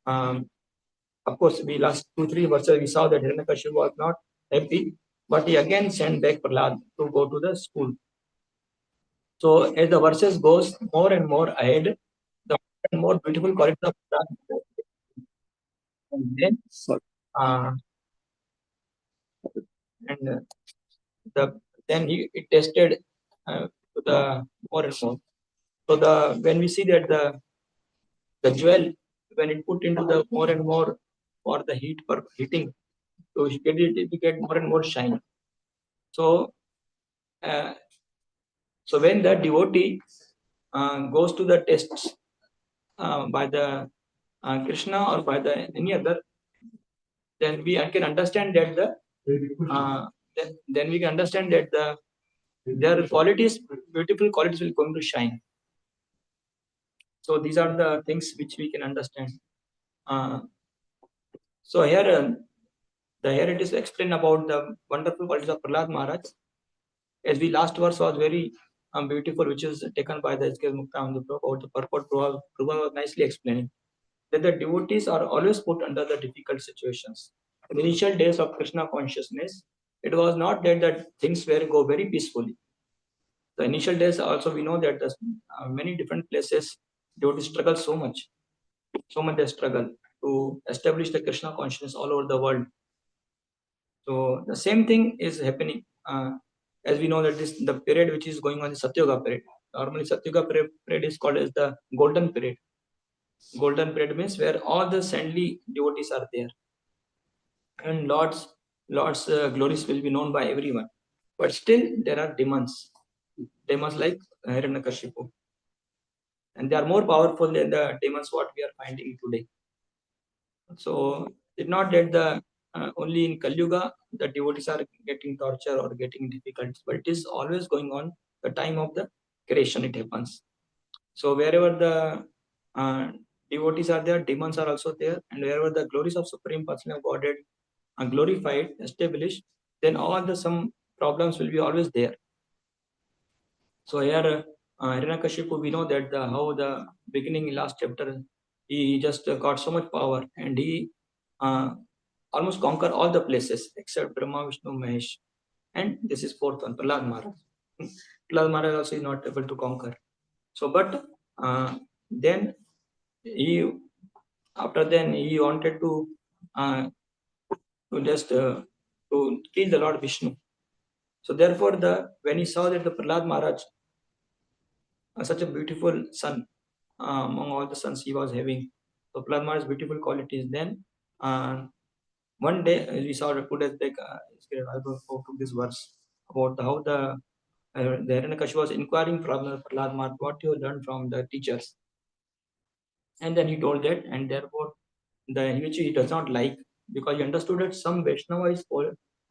Of course, we last 2-3 verses we saw that Hiranyakashipu was not happy, but he again sent back Prahlad to go to the school. So as the verses goes more and more ahead, the more and more beautiful qualities of Prahlad. And then, uh, and then he tested to the more and more. So when we see that the jewel, when it put into the more and more for the heating, so it get more and more shine. So uh, so when the devotee goes to the tests by the Krishna or by the any other, then we can understand that then we can understand that their qualities, beautiful qualities, will going to shine. So these are the things which we can understand. So here it is explained about the wonderful qualities of Prahlad Maharaj. As the last verse was very beautiful, which is taken by the ISKCON about the purport. Prabhupada was nicely explaining that the devotees are always put under the difficult situations. In the initial days of Krishna consciousness, it was not that things go very peacefully. The initial days also we know that many different places devotees struggle so much they struggle to establish the Krishna consciousness all over the world. So the same thing is happening as we know that the period which is going on is Satyuga period. Normally Satyuga period is called as the golden period. Golden period means where all the saintly devotees are there, and Lord's glories will be known by everyone. But still there are demons like Hiranyakashipu, and they are more powerful than the demons what we are finding today. So it's not that the only in Kali Yuga the devotees are getting torture or getting difficult, but it is always going on the time of the creation it happens. So wherever the devotees are there, demons are also there, and wherever the glories of Supreme Person of Godhead are glorified, established, then all the some problems will be always there. So here Hiranyakashipu, we know that how the beginning last chapter, he just got so much power, and he almost conquer all the places except Brahma, Vishnu, Mahesh. And this is fourth one, Prahlad Maharaj. Prahlad Maharaj also is not able to conquer. So, but then he, after then he wanted to just to kill the Lord Vishnu. So therefore, when he saw that the Prahlad Maharaj, such a beautiful son among all the sons he was having, so Prahlad Maharaj's beautiful qualities. Then one day we saw two days back, I took this verse about how the Hiranyakashipu was inquiring from Prahlad Maharaj what you learned from the teachers, and then he told that, and therefore which he does not like, because he understood that some Vaishnava is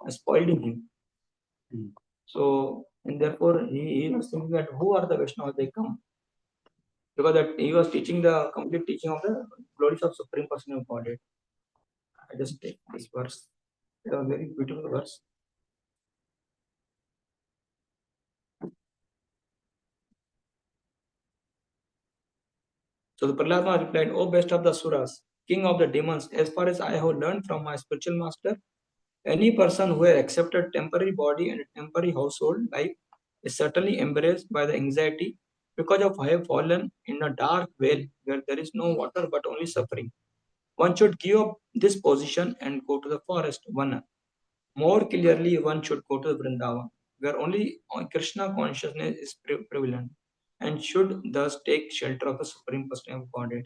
spoiling him. So and therefore he was thinking that who are the Vaishnavas they come, because that he was teaching the complete teaching of the glories of Supreme Person of Godhead. I just take this verse. It's a very beautiful verse. So the Prahlad replied, O best of the Suras, king of the demons, as far as I have learned from my spiritual master, any person who has accepted temporary body and temporary household life is certainly embarrassed by the anxiety because of I have fallen in a dark well where there is no water but only suffering. One should give up this position and go to the forest. One more clearly, one should go to Vrindavan, where only Krishna consciousness is prevalent, and should thus take shelter of the Supreme Person of Godhead.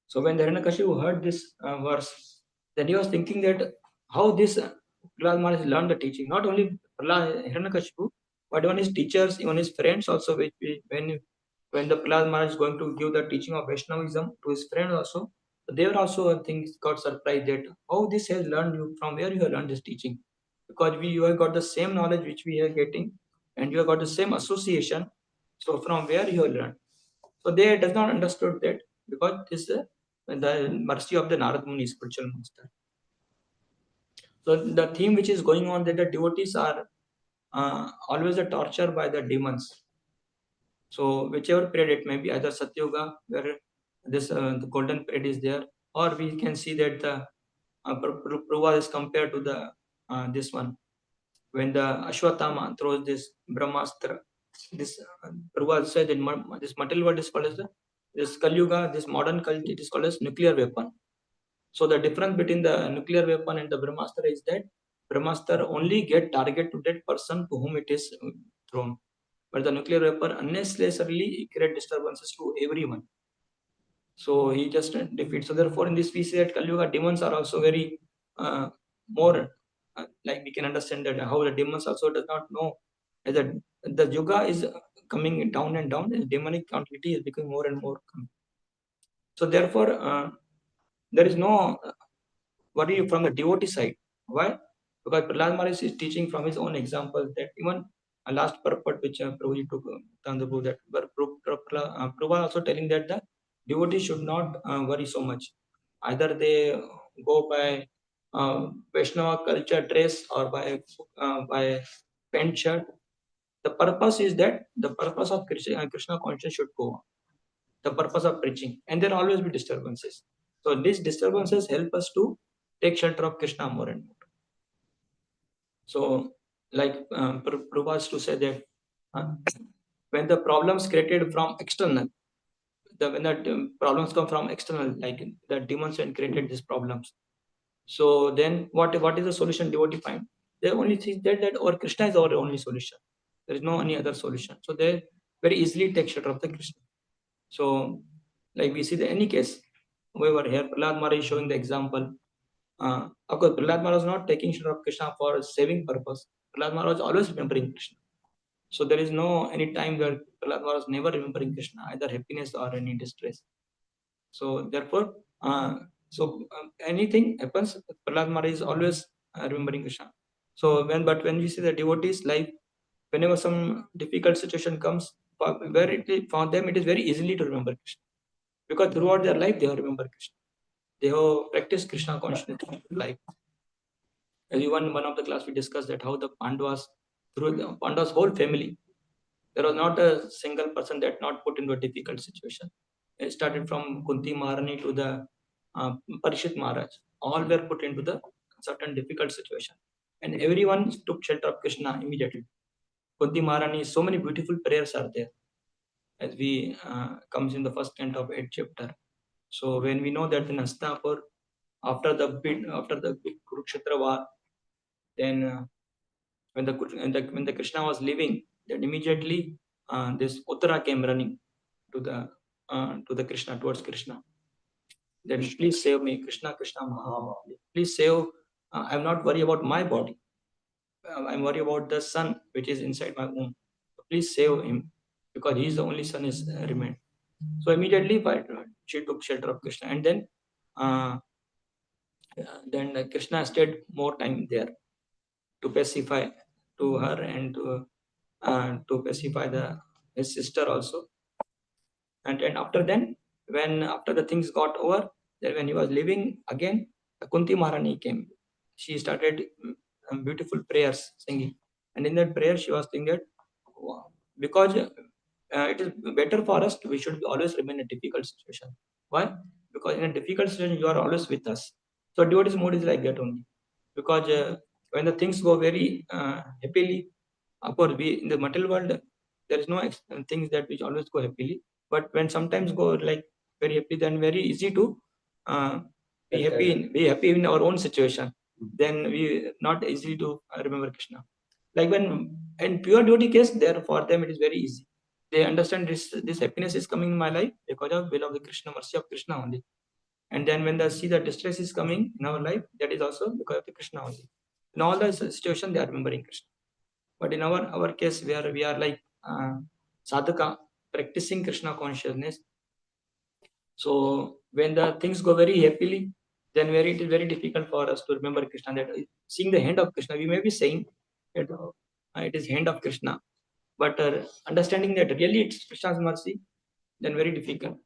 So when Hiranyakashipu heard this verse, then he was thinking that how this Prahlad Maharaj learned the teaching. Not only Hiranyakashipu, but even his teachers, even his friends also, when the Prahlad Maharaj is going to give the teaching of Vaishnavism to his friends also, they were also, I think, got surprised that how this has learned you, from where you have learned this teaching. Because you have got the same knowledge which we are getting, and you have got the same association. So from where you have learned? So they does not understood that, because this the mercy of the Narad Muni spiritual master. So the theme which is going on that the devotees are always a torture by the demons. So whichever period it may be, either Satyuga, where this the golden period is there, or we can see that the Pruva is compared to the this one when the Ashwatthama throws this Brahmastra. This Pruva said that this material world is called as this Kali Yuga, this modern Kali, it is called as nuclear weapon. So the difference between the nuclear weapon and the Brahmastra is that Brahmastra only get target to that person to whom it is thrown, but the nuclear weapon unnecessarily create disturbances to everyone. So he just defeats. So therefore, in this we see that Kali Yuga demons are also very more like we can understand that how the demons also does not know that the yuga is coming down and down, the demonic quantity is becoming more and more. So therefore, there is no worry from the devotee side. Why? Because Prahlad Maharaj is teaching from his own example that even a last purport which Prabhuji took Tandabu that Prabhupada also telling that the devotee should not worry so much. Either they go by Vaishnava culture dress or by pant shirt. The purpose is that the purpose of Krishna conscience should go on. The purpose of preaching, and there always be disturbances. So these disturbances help us to take shelter of Krishna more and more. So, like Prabhupada to say that when the problems created from external, when the problems come from external, like the demons and created these problems. So then, what is the solution devotee find? They only think that our Krishna is our only solution. There is no any other solution. So they very easily take shelter of the Krishna. So, like we see the any case, however, here Prahlad Maharaj is showing the example. Of course, Prahlad Maharaj was not taking shelter of Krishna for saving purpose. Prahlad Maharaj was always remembering Krishna. So there is no any time where Prahlad Maharaj was never remembering Krishna, either happiness or any distress. So therefore, anything happens, Prahlad Maharaj is always remembering Krishna. So when we see the devotees' life, whenever some difficult situation comes, for them it is very easily to remember Krishna, because throughout their life they have remembered Krishna. They have practiced Krishna consciousness life. As even one of the class we discussed that how the Pandavas, through the Pandavas' whole family, there was not a single person that not put into a difficult situation. It started from Kunti Maharani to the Parishit Maharaj. All were put into the certain difficult situation. And everyone took shelter of Krishna immediately. Kunti Maharani, so many beautiful prayers are there. As we comes in the first canto of 8th chapter. So when we know that in Hastinapur, after the big Kurukshetra war, then when the Krishna was leaving, then immediately this Uttara came running to the Krishna, towards Krishna. Then please save me, Krishna, Krishna Maha. Please save. I'm not worried about my body. I'm worried about the son which is inside my womb. Please save him, because he is the only son is remained. So immediately, she took shelter of Krishna, and then Krishna stayed more time there to pacify to her and to pacify his sister also. And after then, when after the things got over, then when he was leaving again, Kunti Maharani came. She started beautiful prayers singing, and in that prayer she was saying that because it is better for us, we should always remain in a difficult situation. Why? Because in a difficult situation you are always with us. So devotee's mood is like that only. Because when the things go very happily, of course, we in the material world there is no things that which always go happily. But when sometimes go like very happy, then very easy to uh, be happy in our own situation. Then we not easy to remember Krishna. Like when in pure devotee case, there for them it is very easy. They understand this happiness is coming in my life because of will of the Krishna, mercy of Krishna only. And then when they see the distress is coming in our life, that is also because of the Krishna only. In all the situation, they are remembering Krishna. But in our case, where we are like sadhaka, practicing Krishna consciousness. So when the things go very happily, then it is very difficult for us to remember Krishna. That seeing the hand of Krishna, we may be saying that it is hand of Krishna, but understanding that really it's Krishna's mercy, then very difficult.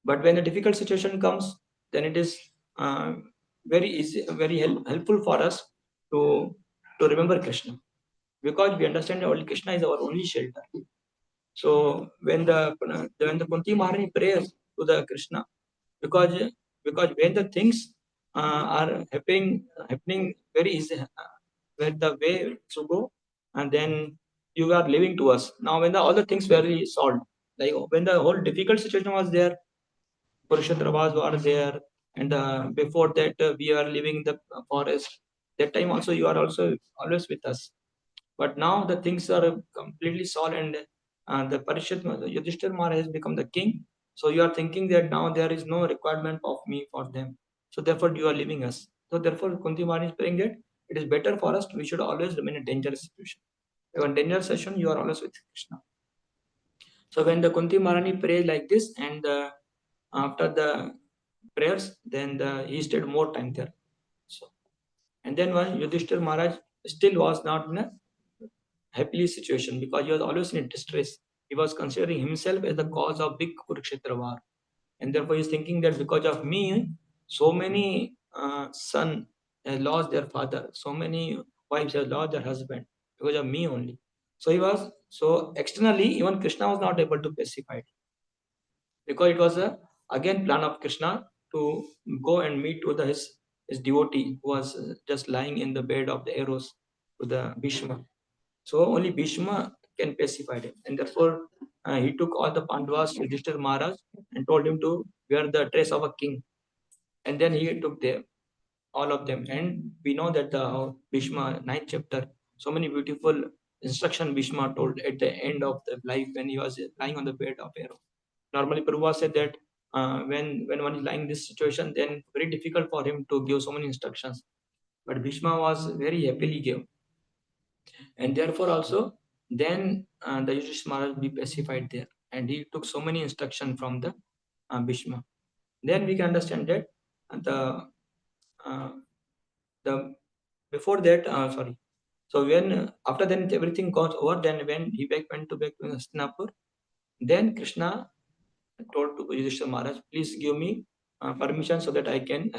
But when the difficult situation comes, then it is very easy, very helpful for us to remember Krishna, because we understand that only Krishna is our only shelter. So when the Kunti Maharani prays, to the Krishna, because when the things are happening very easy, where the way to go, and then you are leaving to us. Now, when all the things were really solved, like when the whole difficult situation was there, Kurukshetra was there, and before that we are living in the forest. That time also you are also always with us. But now the things are completely solved, and the Parishad Yudhishthir Maharaj has become the king. So you are thinking that now there is no requirement of me for them. So therefore you are leaving us. So therefore Kunti Maharaj is praying that it is better for us. We should always remain in a dangerous situation. In dangerous situation, you are always with Krishna. So when the Kunti Maharani prays like this, and after the prayers, then he stayed more time there. So, and then when Yudhishthir Maharaj still was not in a happily situation, because he was always in distress. He was considering himself as the cause of big Kurukshetra war, and therefore he is thinking that because of me, so many sons have lost their father, so many wives have lost their husband because of me only. So he was so externally, even Krishna was not able to pacify it, because it was a again plan of Krishna to go and meet with his devotee who was just lying in the bed of the arrows to the Bhishma. So only Bhishma can pacify him, and therefore he took all the Pandavas to Yudhishthira Maharaj and told him to wear the dress of a king, and then he took them, all of them. And we know that the Bhishma ninth chapter, so many beautiful instruction Bhishma told at the end of the life when he was lying on the bed of arrow. Normally, Prabhupada said that when one is lying in this situation, then very difficult for him to give so many instructions. But Bhishma was very happily gave, and therefore also then the Yudhishthira Maharaj be pacified there, and he took so many instruction from the Bhishma. Then we can understand that uh, the before that sorry. So when after then everything got over, then when he went to back to Hastinapur, then Krishna told to Yudhishthira Maharaj, please give me permission so that I can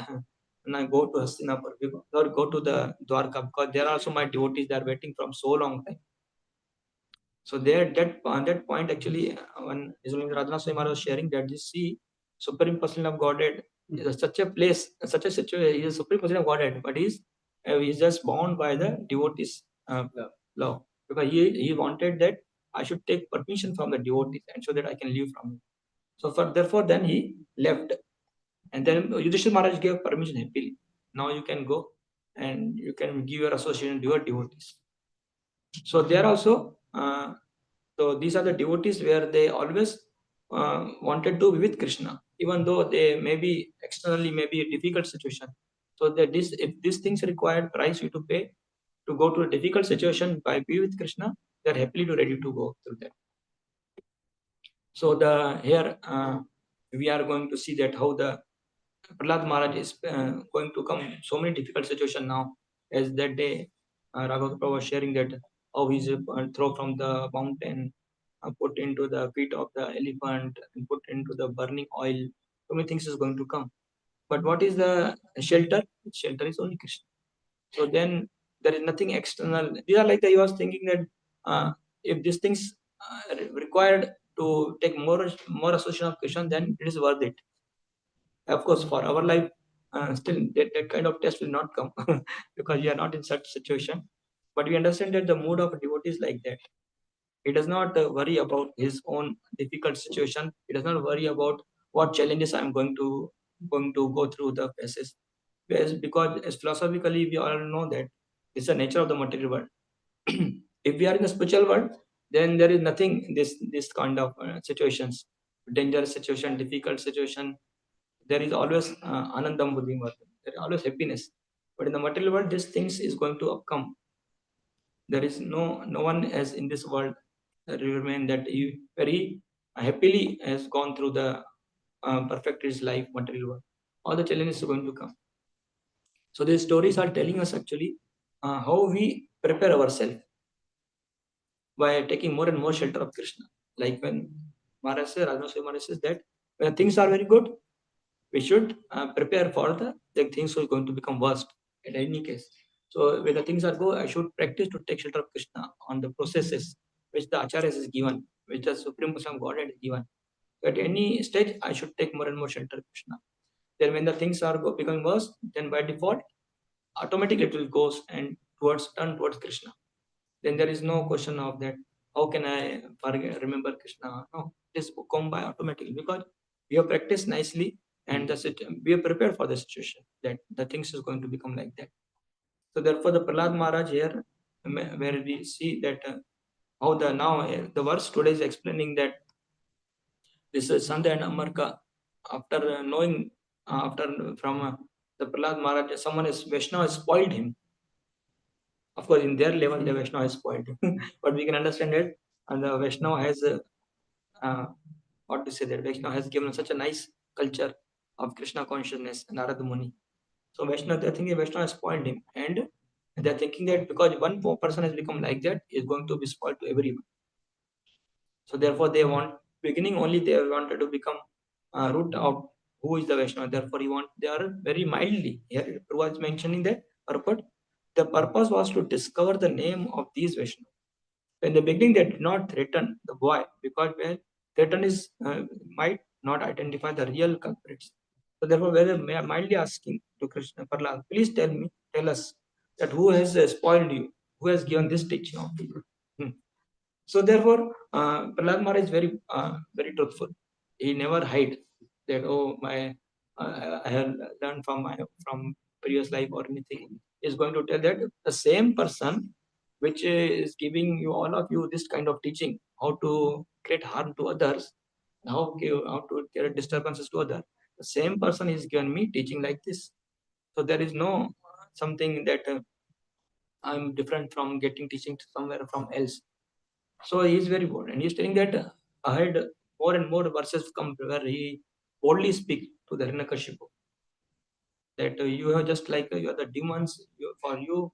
go to Hastinapur or go to the Dwarka, because there are also my devotees that are waiting from so long time. So there, that on that point actually, when Radhanath Swami Maharaj was sharing that this sea, Supreme Person of Godhead is such a place, such a situation, he is Supreme Person of Godhead, but he's just bound by the devotees law, because he wanted that I should take permission from the devotees and so that I can live from it. So for therefore then he left, and then Yudhishthira Maharaj gave permission happily. Now you can go and you can give your association to your devotees. So there also. So these are the devotees where they always wanted to be with Krishna, even though they may be externally maybe a difficult situation. So that this if these things required price you to pay to go to a difficult situation by be with Krishna, they are happily to ready to go through that. So the here we are going to see that how the Prahlad Maharaj is going to come so many difficult situation now. As that day, Raghav Prabhu was sharing that how he's thrown from the mountain, put into the feet of the elephant, and put into the burning oil. So many things is going to come. But what is the shelter? Shelter is only Krishna. So then there is nothing external. These are like he was thinking that if these things required to take more association of Krishna, then it is worth it. Of course, for our life, still that kind of test will not come because we are not in such situation. But we understand that the mood of a devotee is like that. He does not worry about his own difficult situation. He does not worry about what challenges I'm going to go through the phases. Because as philosophically we all know that it's the nature of the material world. If we are in the spiritual world, then there is nothing this kind of situations, dangerous situation, difficult situation, there is always anandam buddhim vartam. There is always happiness. But in the material world, these things is going to come. There is no one as in this world remain that he very happily has gone through the perfect his life material world. All the challenges are going to come. So these stories are telling us actually how we prepare ourselves by taking more and more shelter of Krishna. Like when Maharaj says, Rajna Maharaj says that when things are very good, we should prepare for the things are going to become worst in any case. So when the things are good, I should practice to take shelter of Krishna on the processes which the Acharyas is given, which the Supreme Person of Godhead is given. At any stage, I should take more and more shelter of Krishna. Then when the things are becoming worse, then by default, automatically it will go and turn towards Krishna. Then there is no question of that. How can I remember Krishna? No, it is come by automatically because we have practiced nicely and we are prepared for the situation that the things is going to become like that. So therefore, the Prahlad Maharaj here, where we see that how the now the verse today is explaining that this is Sandhya and Amarka, after knowing after from the Prahlad Maharaj, someone is Vaishnava has spoiled him. Of course, in their level, the Vaishnava has spoiled him, but we can understand it. And the Vaishnava has uh, what to say that Vaishnava has given such a nice culture of Krishna consciousness and Narada Muni. So Vaishnava, they're thinking Vaishnava has spoiled him, and they're thinking that because one person has become like that, is going to be spoiled to everyone. So therefore, they want beginning only they wanted to become root out who is the Vaishnava. Therefore, they are very mildly here. It was mentioning that purport. The purpose was to discover the name of these Vaishnavas. In the beginning, they did not threaten the boy because when threaten is might not identify the real culprits. So therefore, whether mildly asking to Krishna Prahlad, please tell us that who has spoiled you, who has given this teaching of you. So therefore, Prahlad Maharaj is very truthful. He never hide that I have learned from previous life or anything. Is going to tell that the same person which is giving you all of you this kind of teaching, how to create harm to others, how to create disturbances to others. The same person is given me teaching like this. So there is no something that I'm different from getting teaching somewhere from else. So he is very bold, and he's telling that ahead more and more verses come where he boldly speak to the Hiranyakashipu that you have just like you are the demons. For you,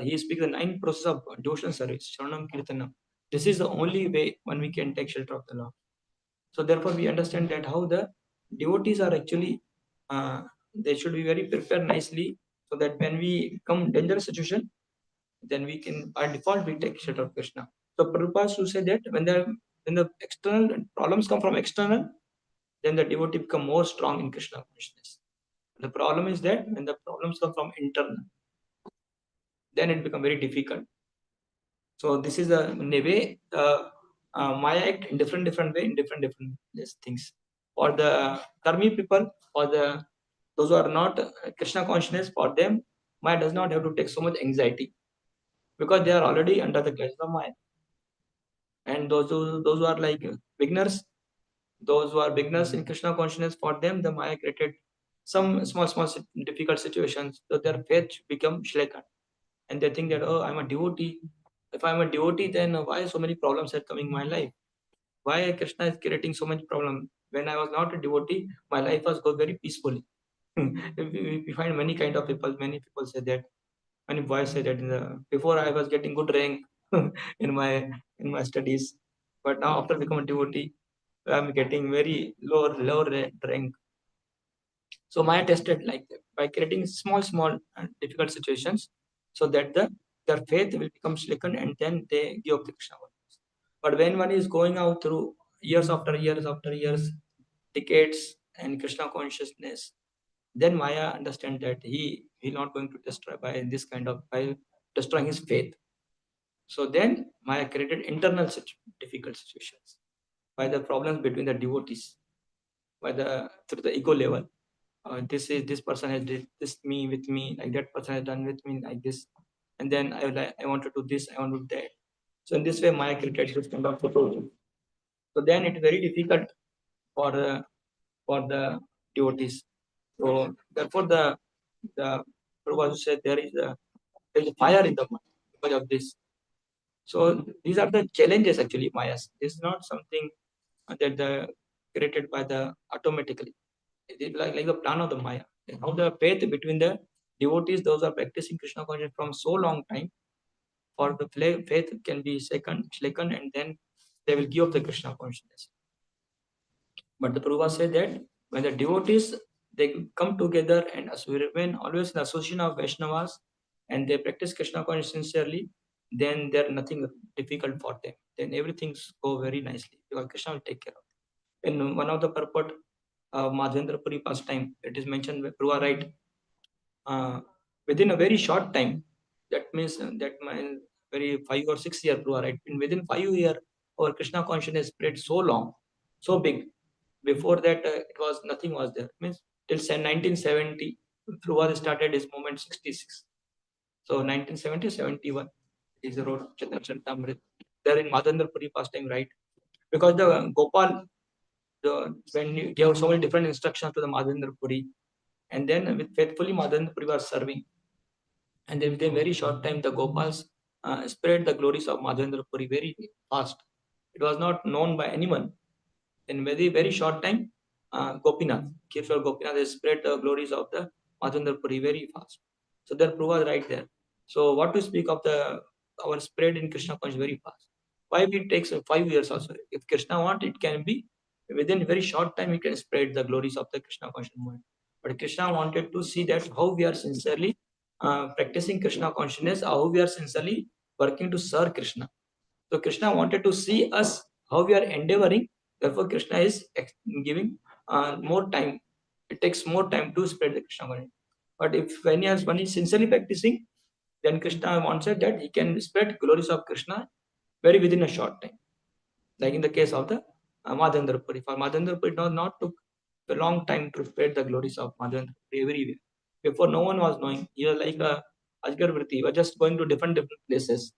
he speaks the nine process of devotional service, Sharanam Kirtanam. This is the only way when we can take shelter of the Lord. So therefore, we understand that how the devotees are actually they should be very prepared nicely so that when we come dangerous situation, then we can by default we take shelter of Krishna. So Prabhupada used to say that when the external problems come from external, then the devotee become more strong in Krishna consciousness. The problem is that when the problems come from internal, then it become very difficult. So this is in a way Maya act in different way in different things. For the Karmi people, for the those who are not Krishna consciousness, for them Maya does not have to take so much anxiety because they are already under the clutches of Maya. And those who are like beginners, those who are beginners in Krishna consciousness, for them the Maya created some small difficult situations, so their faith become shaken, and they think that oh, I'm a devotee. If I'm a devotee, then why so many problems are coming in my life? Why Krishna is creating so much problem? When I was not a devotee, my life was go very peacefully. We find many kind of people. Many people say that. Many boys say that before I was getting good rank in my studies, but now after becoming a devotee, I'm getting very lower rank. So Maya tested like that by creating small difficult situations, so that their faith will become shaken and then they give up the Krishna consciousness. But when one is going out through years after years, decades and Krishna consciousness, then Maya understand that he not going to destroy by this kind of by destroying his faith. So then Maya created internal difficult situations by the problems between the devotees, by the through the ego level. This person has did this me with me, like that person has done with me like this, and then I want to do this, I want to do that. So in this way, Maya created this kind of proposal. So then it's very difficult for the devotees. So therefore, the Prabhupada said there is a fire in the mind because of this. So these are the challenges actually, Mayas. This is not something that the created by the automatically. It is like the plan of the Maya. How the faith between the devotees, those are practicing Krishna consciousness from so long time, for the faith can be shaken, and then they will give up the Krishna consciousness. But the Prabhupada said that when the devotees they come together and remain always in the association of Vaishnavas and they practice Krishna consciousness sincerely, then there nothing difficult for them. Then everything go very nicely because Krishna will take care of them. in one of the purport of Madhendrapuri pastime, it is mentioned by Prua, right? Within a very short time, that means that my very 5 or 6 year Prua, right? In within 5 year, our Krishna consciousness spread so long, so big. Before that, it was nothing was there. Means till 1970, Prua started his movement 66. So 1970, 71 is the road Chantamrit. There in Madhendrapuri pastime, right? Because the Gopal, when you gave so many different instructions to the Madhendrapuri, and then with faithfully Madhendrapuri was serving, and then within a very short time, the Gopals spread the glories of Madhendrapuri very fast. It was not known by anyone. In very short time, Gopinath, Kirshwar Gopinath has spread the glories of the Madhendrapuri very fast. So their proof was right there. So what to speak of the our spread in Krishna consciousness very fast. Why it takes 5 years also? If Krishna want, it can be within very short time. We can spread the glories of the Krishna conscious movement. But Krishna wanted to see that how we are sincerely practicing Krishna consciousness, how we are sincerely working to serve Krishna. So Krishna wanted to see us how we are endeavoring. Therefore, Krishna is giving more time. It takes more time to spread the Krishna consciousness. But if one is sincerely practicing, then Krishna wants it that he can spread glories of Krishna very within a short time. Like in the case of the Madhendrapuri. For Madhendrapuri, it was not took a long time to spread the glories of Madhendrapuri everywhere. Before, no one was knowing. He was like a Ajgar Vriti. He was just going to different places.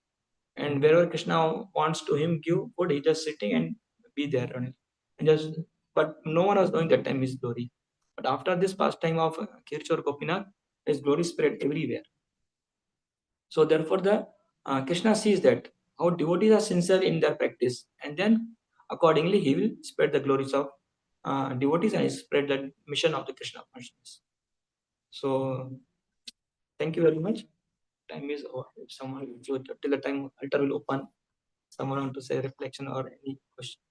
And wherever Krishna wants to him give food, he just sitting and be there. And just, but no one was knowing that time his glory. But after this pastime of Kirchor Gopinath, his glory spread everywhere. So therefore, the Krishna sees that how devotees are sincere in their practice, and then accordingly he will spread the glories of devotees and spread the mission of the Krishna consciousness. So thank you very much. Time is over. If someone till the time altar will open, someone want to say reflection or any question.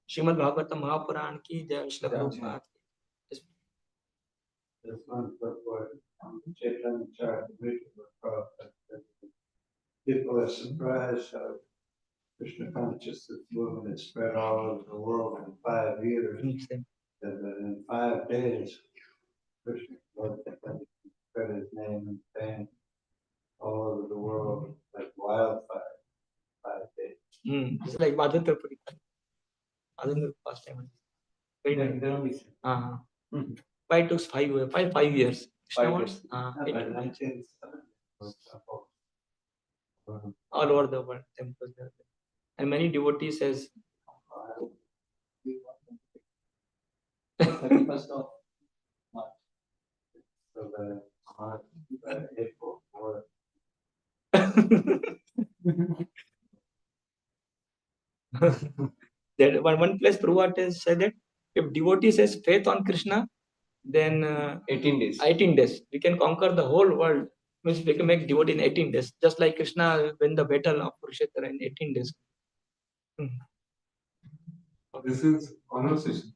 Srimad Bhagavatam Mahapuran ki jai. Shri Prabhupada. This month, Chaitanya Charitamrita, people are surprised how Krishna consciousness movement is spread all over the world in 5 years. And in 5 days, Krishna spread his name and fame all over the world like wildfire. 5 days. It's like Madhendrapuri. Madhendrapuri past time. Very nice. Why it took 5 years? 5 years. All over the world, temples there. And many devotees says 31st of March. So the April or that one place Prabhupada has said that if devotee says faith on Krishna, then 18 days. 18 days we can conquer the whole world. Means we can make devotee in 18 days, just like Krishna win the battle of Kurukshetra in 18 days. This is conversation.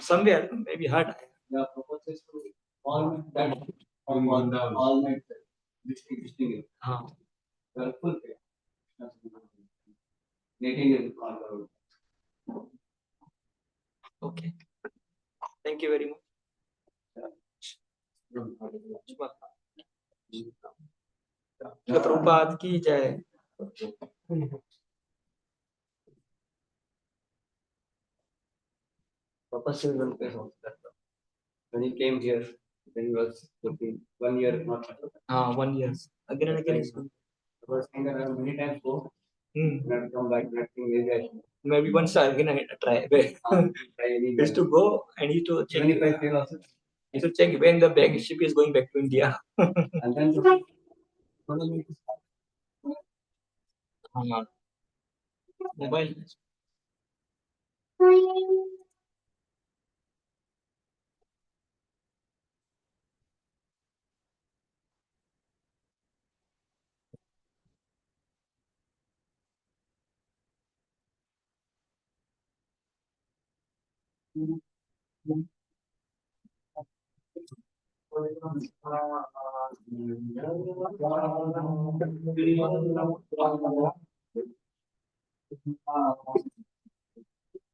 Somewhere maybe heard. Yeah, proposes to all that all night listing it. Full pay. 18 days conquer. Okay. Thank you very much. Prabhupada ki jai. Papa still one place also that when he came here, then he was working 1 year not. 1 year. Again and again. I was saying that I have many times go. Not come back, nothing maybe maybe once again I try. Used to go and used to check. Even if I fail also. Used to check when the bag ship is going back to India. And then mobile.